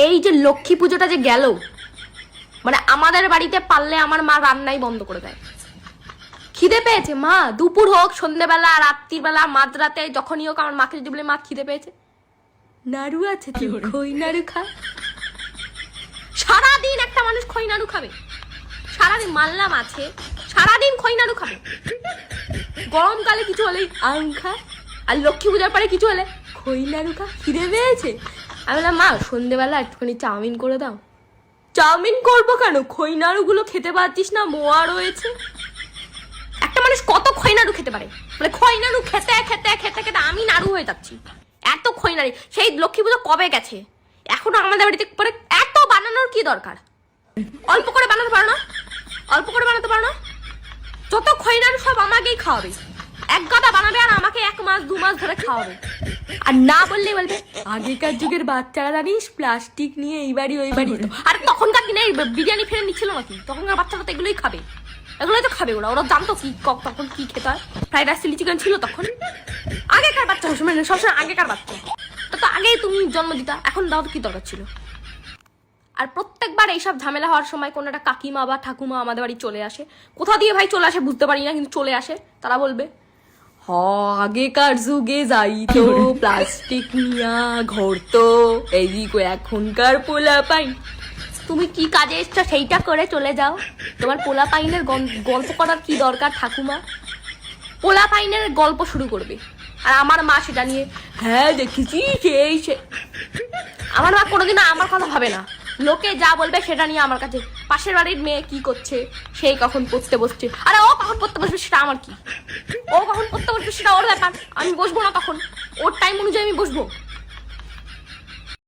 এই যে লক্ষ্মী পুজোটা যে গেল, মানে আমাদের বাড়িতে পারলে আমার মা রান্নাই বন্ধ করে দেয়। খিদে পেয়েছে মা, দুপুর হোক, সন্ধ্যেবেলা, রাত্রিবেলা, মাঝরাতে, যখনই হোক আমার মাকে যদি বলে মা খিদে পেয়েছে, নাড়ু আছে তুই খই নাড়ু খা। সারাদিন একটা মানুষ খই নাড়ু খাবে? সারাদিন মানলাম আছে, সারাদিন খই নাড়ু খাবে। গরমকালে কিছু হলেই আম খা, আর লক্ষ্মী পূজার পরে কিছু হলে খই নাড়ু খা, খিদে পেয়েছে। আমি বললাম মা সন্ধ্যেবেলা একটুখানি চাউমিন করে দাও। চাউমিন করবো কেন, খই নাড়ুগুলো খেতে পারছিস না, মোয়া রয়েছে। একটা মানুষ কত খই নাড়ু খেতে পারে? মানে খই নাড়ু খেতে খেতে খেতে খেতে আমি নাড়ু হয়ে যাচ্ছি। এত খই নাড়ু, সেই লক্ষ্মী পুজো কবে গেছে, এখনো আমাদের বাড়িতে পরে এত বানানোর কি দরকার? অল্প করে বানাতে পারো না? অল্প করে বানাতে পারো না? যত খই নাড়ু সব আমাকেই খাওয়াবে, এক গাদা বানাবে আর আমাকে 1 মাস 2 মাস ধরে খাওয়াবে। আর না বললেই বলবে আগেকার যুগের বাচ্চারা জানিস প্লাস্টিক নিয়ে এই বাড়ি ওই বাড়ি যেত। আর তখনকার দিনে বিরিয়ানি ফিরিয়ানি ছিল নাকি? তখনকার বাচ্চারা তো এগুলোই খাবে, এগুলোই তো খাবে। ওরা জানতো কি তখন কি খেতে হয়। ফ্রাইড রাইস চিলি চিকেন ছিল তখন। আগেকার বাচ্চা সবসময় আগেকার বাচ্চা তো আগেই তুমি জন্ম দিতা, এখন দাও তো কি দরকার ছিল? আর প্রত্যেকবার এইসব ঝামেলা হওয়ার সময় কোনো একটা কাকিমা বা ঠাকুমা আমাদের বাড়ি চলে আসে। কোথা দিয়ে ভাই চলে আসে বুঝতে পারি না, কিন্তু চলে আসে। তারা বলবে আগেকার যুগে যাইতো প্লাস্টিক নিয়া ঘরতো, এইদিকে এখনকার পোলা পাই। তুমি কি কাজে এসছো সেইটা করে চলে যাও। তোমার পোলা পাইনের গল্প করার কি দরকার ঠাকুমা? পোলা পাইনের গল্প শুরু করবে আর আমার মা সেটা নিয়ে হ্যাঁ দেখেছি সে। আমার মা কোনোদিনও আমার কথা ভাবে না, লোকে যা বলবে সেটা নিয়ে আমার কাছে। পাশের বাড়ির মেয়ে কি করছে, সেই কখন পড়তে বসছে, আরে ও কখন পড়তে বসবে সেটা আমার কি? ও কখন পড়তে বসবে সেটা ওর ব্যাপার, আমি বসবো না তখন, ওর টাইম অনুযায়ী আমি বসবো।